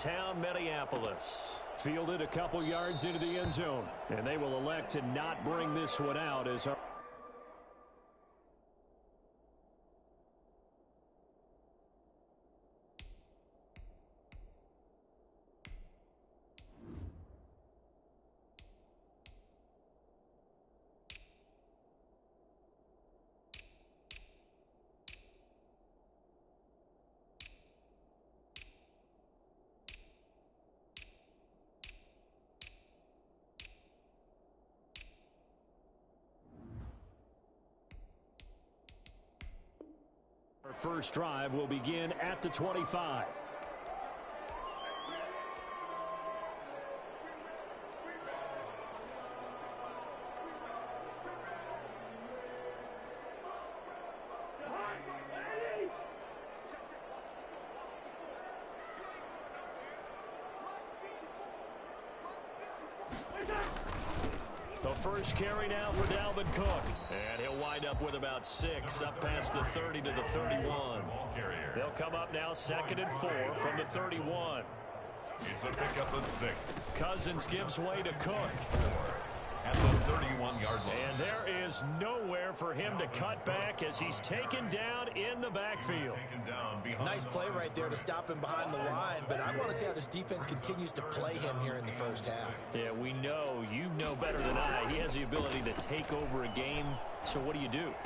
downtown Minneapolis. Fielded a couple yards into the end zone. And they will elect to not bring this one out as our... Our first drive will begin at the 25. The first carry now for Dalvin Cook. And he'll wind up with about 6 up past the 30 to the 31. They'll come up now 2nd and 4 from the 31. It's a pickup of 6. Cousins gives way to Cook. At the 31-yard line. And there is nowhere for him to cut back as he's taken down in the backfield. Nice play right there to stop him behind the line, but I want to see how this defense continues to play him here in the first half. Yeah, we know, you know better than I, he has the ability to take over a game. So what do?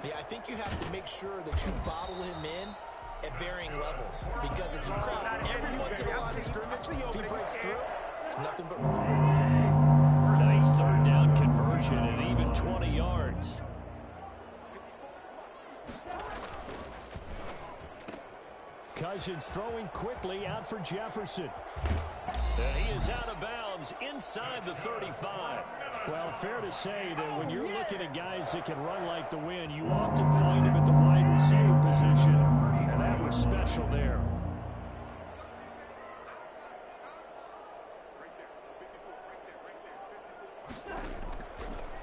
Yeah, I think you have to make sure that you bottle him in at varying levels, because if you crowd everyone to the line of scrimmage, if he breaks through, it's nothing but room. Nice third down conversion and even 20 yards. Cousins throwing quickly out for Jefferson. And he is out of bounds inside the 35. Well, fair to say that when you're looking at guys that can run like the wind, you often find them at the wide receiver position. And that was special there.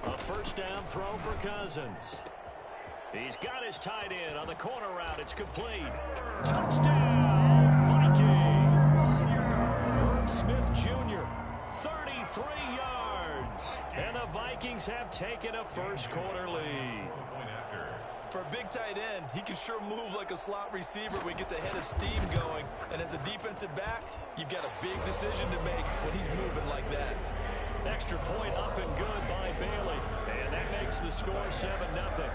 A first down throw for Cousins. He's got his tight end on the corner route. It's complete. Touchdown, Vikings. Irv Smith Jr., 33 yards. And the Vikings have taken a first-quarter lead. For a big tight end, he can sure move like a slot receiver when he gets a head of steam going. And as a defensive back, you've got a big decision to make when he's moving like that. Extra point up and good by Bailey. And that makes the score 7-0.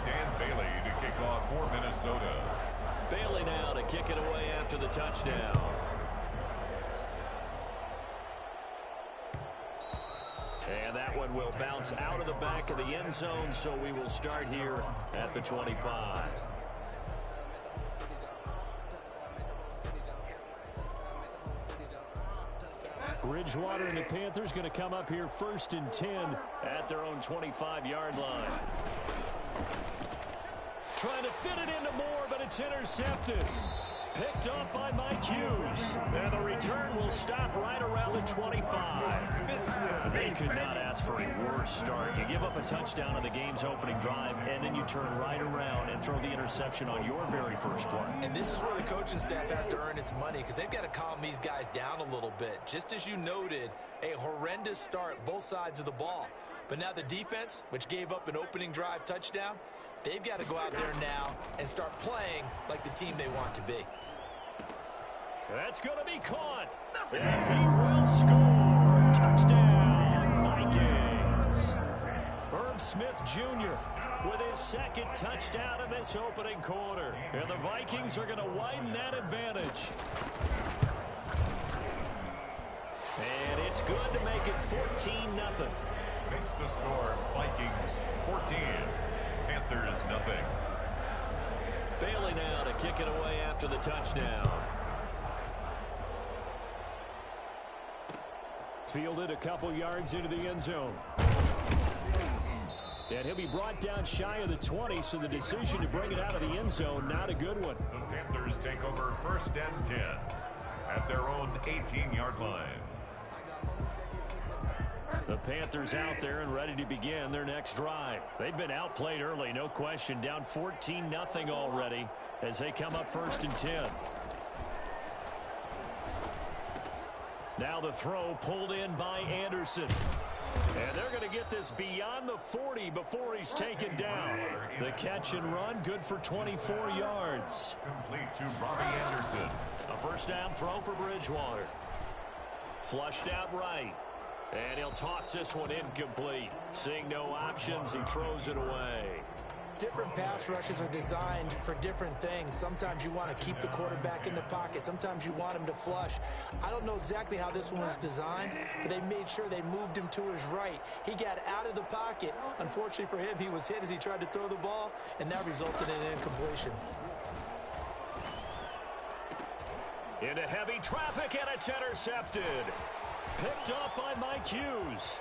Dan Bailey to kick off for Minnesota. Bailey now to kick it away after the touchdown. And that one will bounce out of the back of the end zone, so we will start here at the 25. Bridgewater and the Panthers going to come up here 1st and 10 at their own 25-yard line. Trying to fit it into Moore, but it's intercepted. Picked up by Mike Hughes. And the return will stop right around the 25. They could not ask for a worse start. You give up a touchdown on the game's opening drive, and then you turn right around and throw the interception on your very first play. And this is where the coaching staff has to earn its money, because they've got to calm these guys down a little bit. Just as you noted, a horrendous start both sides of the ball. But now the defense, which gave up an opening drive touchdown, they've got to go out there now and start playing like the team they want to be. That's going to be caught. And he will score. Touchdown, Vikings. Irv Smith Jr. with his 2nd touchdown in this opening quarter. And the Vikings are going to widen that advantage. And it's good to make it 14-0. Makes the score Vikings 14. Panthers nothing. Bailey now to kick it away after the touchdown. Fielded a couple yards into the end zone. And he'll be brought down shy of the 20, so the decision to bring it out of the end zone, not a good one. The Panthers take over 1st and 10 at their own 18-yard line. The Panthers out there and ready to begin their next drive. They've been outplayed early, no question. Down 14-0 already as they come up 1st and 10. Now the throw pulled in by Anderson. And they're going to get this beyond the 40 before he's taken down. The catch and run, good for 24 yards. Complete to Robbie Anderson. A first down throw for Bridgewater. Flushed out right. And he'll toss this one incomplete. Seeing no options, he throws it away. Different pass rushes are designed for different things. Sometimes you want to keep the quarterback in the pocket. Sometimes you want him to flush. I don't know exactly how this one was designed, but they made sure they moved him to his right. He got out of the pocket. Unfortunately for him, he was hit as he tried to throw the ball, and that resulted in an incompletion. Into heavy traffic, and it's intercepted. Picked up by Mike Hughes.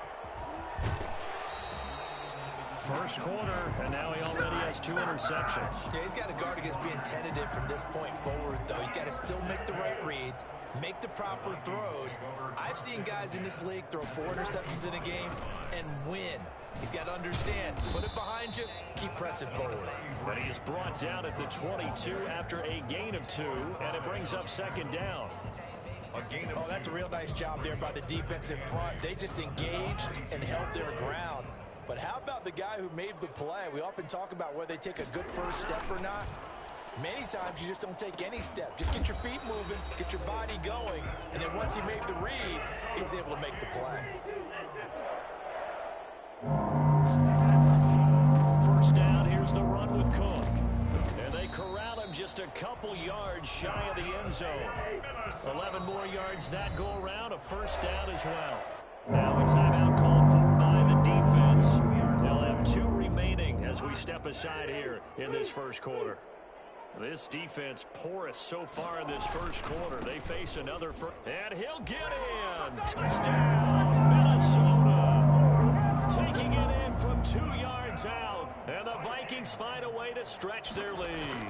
First quarter, and now he already has 2 interceptions. Yeah, he's got to guard against being tentative from this point forward, though. He's got to still make the right reads, make the proper throws. I've seen guys in this league throw 4 interceptions in a game and win. He's got to understand, put it behind you, keep pressing forward. But he is brought down at the 22 after a gain of 2, and it brings up second down. Oh, that's a real nice job there by the defensive front. They just engaged and held their ground. But how about the guy who made the play? We often talk about whether they take a good first step or not. Many times you just don't take any step. Just get your feet moving, get your body going, and then once he made the read, he was able to make the play. First down, here's the run with Cook. And they corral him just a couple yards shy of the end zone. 11 more yards that go around, a first down as well. Now a timeout called for by the defense. They'll have 2 remaining as we step aside here in this first quarter. This defense porous so far in this first quarter. They face another and he'll get in. Touchdown, Minnesota. Taking it in from 2 yards out. And the Vikings find a way to stretch their lead.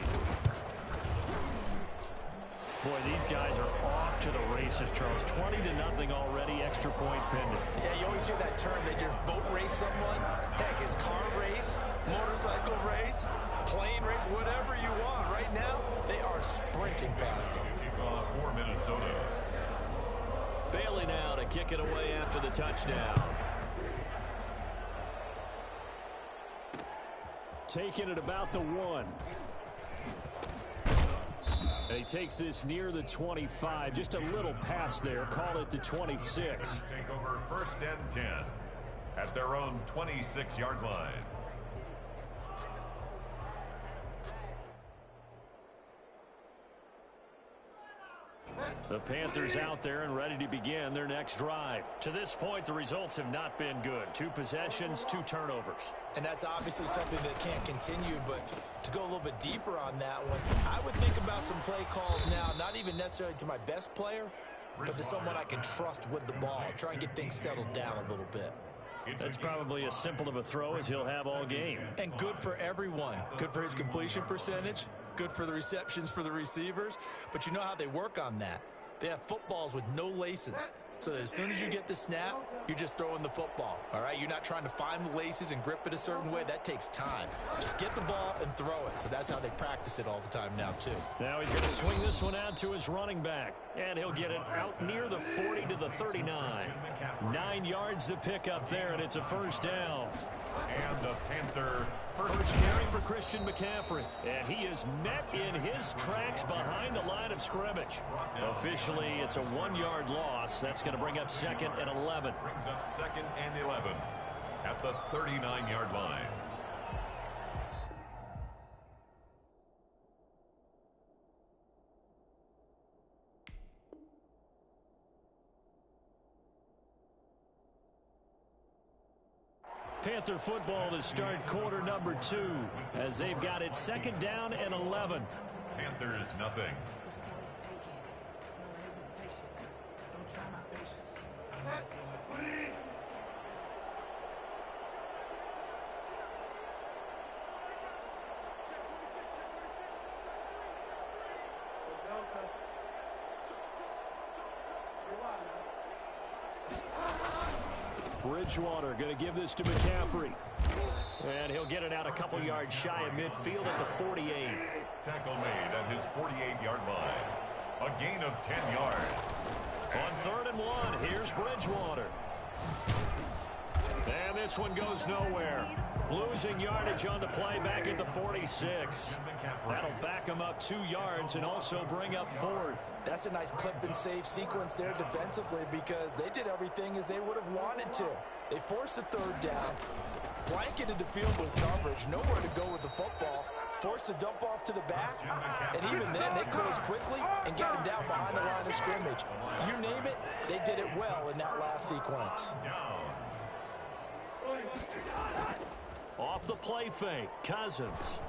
Boy, these guys are off to the races, Charles. 20-0 already, extra point pending. Yeah, you always hear that term. They just boat race someone. Heck, it's car race, motorcycle race, plane race, whatever you want. Right now, they are sprinting past them. Kickoff for Minnesota. Bailey now to kick it away after the touchdown. Taking it about the 1. And he takes this near the 25. Just a little pass there. Call it the 26. Take over first and 10 at their own 26-yard line. The Panthers out there and ready to begin their next drive. To this point, the results have not been good. 2 possessions, 2 turnovers. And that's obviously something that can't continue, but to go a little bit deeper on that one, I would think about some play calls now, not even necessarily to my best player, but to someone I can trust with the ball. Try and get things settled down a little bit. That's probably as simple of a throw as he'll have all game. And good for everyone. Good for his completion percentage, good for the receptions for the receivers, but you know how they work on that. They have footballs with no laces. So that as soon as you get the snap, you're just throwing the football, all right? You're not trying to find the laces and grip it a certain way. That takes time. Just get the ball and throw it. So that's how they practice it all the time now, too. Now he's going to swing this one out to his running back. And he'll get it out near the 40 to the 39. 9 yards to pick up there, and it's a first down. And the Panther first carry for Christian McCaffrey. And he is met in his tracks behind the line of scrimmage. Officially, it's a 1-yard loss. That's going to bring up second and 11. Brings up second and 11 at the 39-yard line. Panther football to start quarter number 2 as they've got it second down and 11. Panthers nothing. Bridgewater going to give this to McCaffrey. And he'll get it out a couple yards shy of midfield at the 48. Tackle made at his 48-yard line. A gain of 10 yards. On 3rd and 1, here's Bridgewater. And this one goes nowhere. Losing yardage on the play back at the 46. That'll back him up 2 yards and also bring up 4th. That's a nice clip and save sequence there defensively because they did everything as they would have wanted to. They forced a 3rd down, blanketed the field with coverage, nowhere to go with the football, forced a dump off to the back, and even then they closed quickly and got him down behind the line of scrimmage. You name it, they did it well in that last sequence. Off the play fake, Cousins.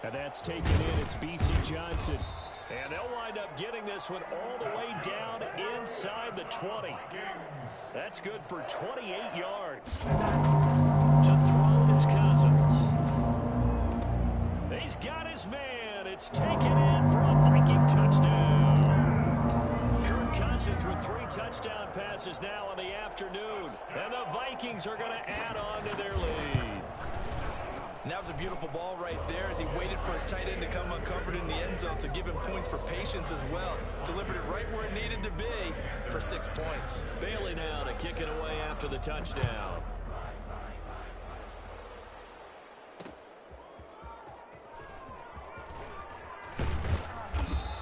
And that's taken in. It's B.C. Johnson. And they'll wind up getting this one all the way down inside the 20. That's good for 28 yards. To throw is Cousins. He's got his man. It's taken in for a Viking touchdown. Kirk Cousins with 3 touchdown passes now in the afternoon. And the Vikings are going to add on to their lead. And that was a beautiful ball right there as he waited for his tight end to come uncovered in the end zone, so give him points for patience as well. Delivered it right where it needed to be for 6 points. Bailey now to kick it away after the touchdown.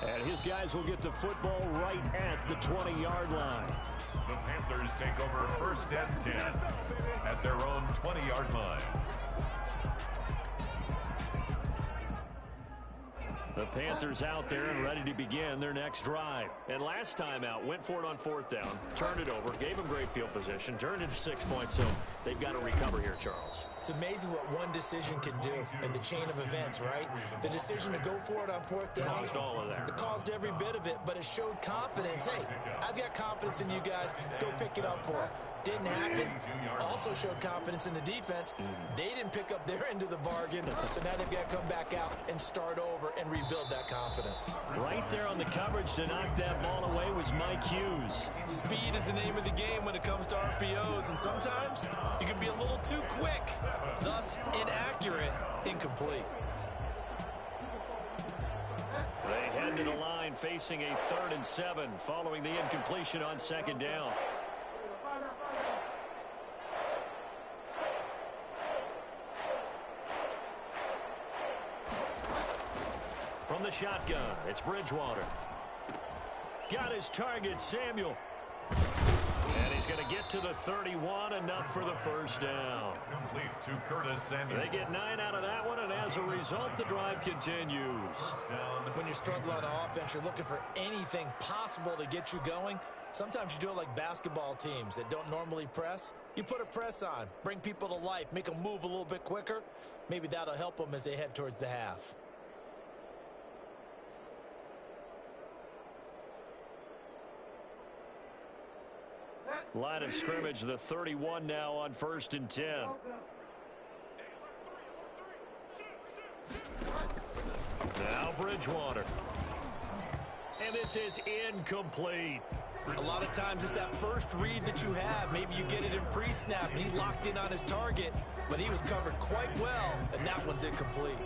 And his guys will get the football right at the 20-yard line. The Panthers take over 1st and 10 at their own 20-yard line. The Panthers out there and ready to begin their next drive. And last time out, went for it on 4th down, turned it over, gave them great field position, turned it to 6 points, so they've got to recover here, Charles. It's amazing what one decision can do in the chain of events, right? The decision to go for it on 4th down. Caused all of that. It caused every bit of it, but it showed confidence. Hey, I've got confidence in you guys. Go pick it up for them. Didn't happen. Also showed confidence in the defense. They didn't pick up their end of the bargain, so now they've got to come back out and start over and rebuild that confidence. Right there on the coverage to knock that ball away was Mike Hughes. Speed is the name of the game when it comes to RPOs, and sometimes you can be a little too quick, thus inaccurate, incomplete. They head to the line facing a 3rd and 7 following the incompletion on 2nd down. From the shotgun, it's Bridgewater. Got his target, Samuel. And he's going to get to the 31, enough for the 1st down. Complete to Curtis Samuel. They get 9 out of that one, and as a result, the drive continues. When you're struggling on offense, you're looking for anything possible to get you going. Sometimes you do it like basketball teams that don't normally press. You put a press on, bring people to life, make them move a little bit quicker. Maybe that'll help them as they head towards the half. Line of scrimmage, the 31 now on 1st and 10. Now Bridgewater. And this is incomplete. A lot of times it's that first read that you have. Maybe you get it in pre-snap, and he locked in on his target, but he was covered quite well, and that one's incomplete.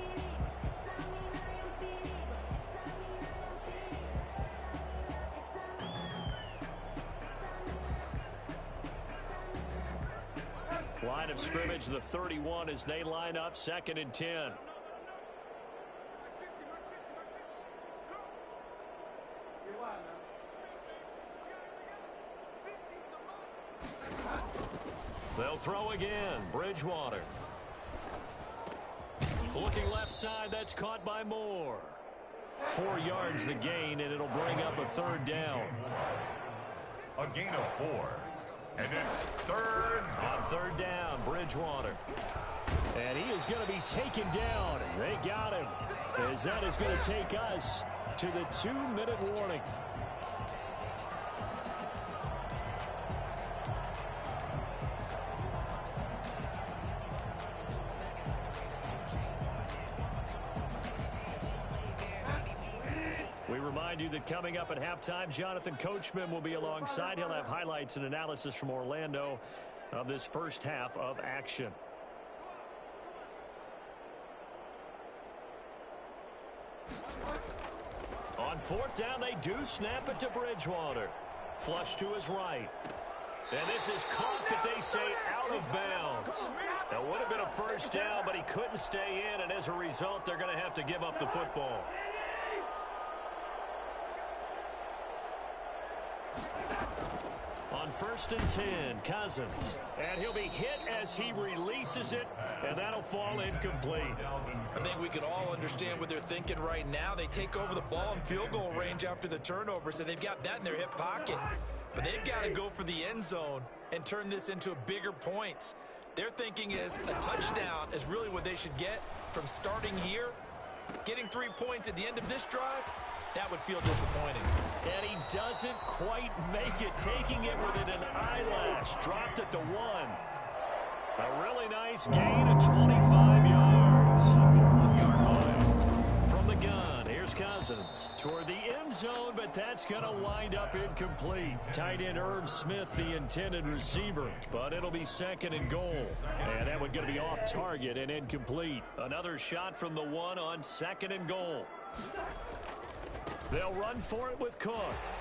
Line of scrimmage, the 31 as they line up 2nd and 10. They'll throw again. Bridgewater. Looking left side, that's caught by Moore. 4 yards the gain, and it'll bring up a 3rd down. A gain of 4. And it's 3rd. On 3rd down, Bridgewater. And he is going to be taken down. They got him. As that is going to take us to the 2-minute warning. We remind you that coming up at halftime, Jonathan Coachman will be alongside. He'll have highlights and analysis from Orlando of this first half of action. On fourth down, they do snap it to Bridgewater. Flush to his right. And this is caught that they say out of bounds. That would have been a first down, but he couldn't stay in, and as a result, they're going to have to give up the football. On 1st and 10, Cousins. And he'll be hit as he releases it, and that'll fall incomplete. I think we can all understand what they're thinking right now. They take over the ball in field goal range after the turnover, so they've got that in their hip pocket. But they've got to go for the end zone and turn this into a bigger points. Their thinking is a touchdown is really what they should get from starting here. Getting 3 points at the end of this drive, that would feel disappointing. And he doesn't quite make it, taking it within an eyelash. Dropped at the 1. A really nice gain of 25 yards. 1-yard line. From the gun, here's Cousins. Toward the end zone, but that's going to wind up incomplete. Tight end Irv Smith, the intended receiver. But it'll be 2nd and goal. And that one's going to be off target and incomplete. Another shot from the 1 on 2nd and goal. They'll run for it with Cook.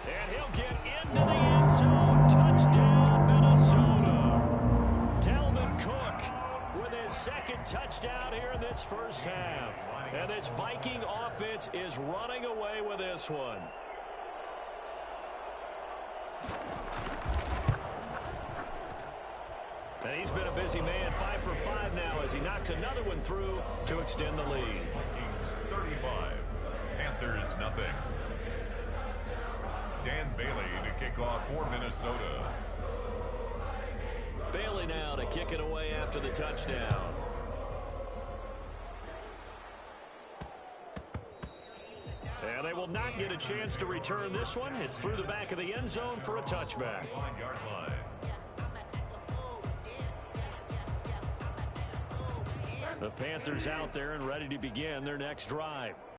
And he'll get into the end zone. Touchdown, Minnesota. Dalvin Cook with his 2nd touchdown here in this first half. And this Viking offense is running away with this one. And he's been a busy man, 5 for 5 now as he knocks another one through to extend the lead. Vikings 35, Panthers nothing. Dan Bailey to kick off for Minnesota. Bailey now to kick it away after the touchdown. And they will not get a chance to return this one. It's through the back of the end zone for a touchback. 1-yard line. The Panthers out there and ready to begin their next drive.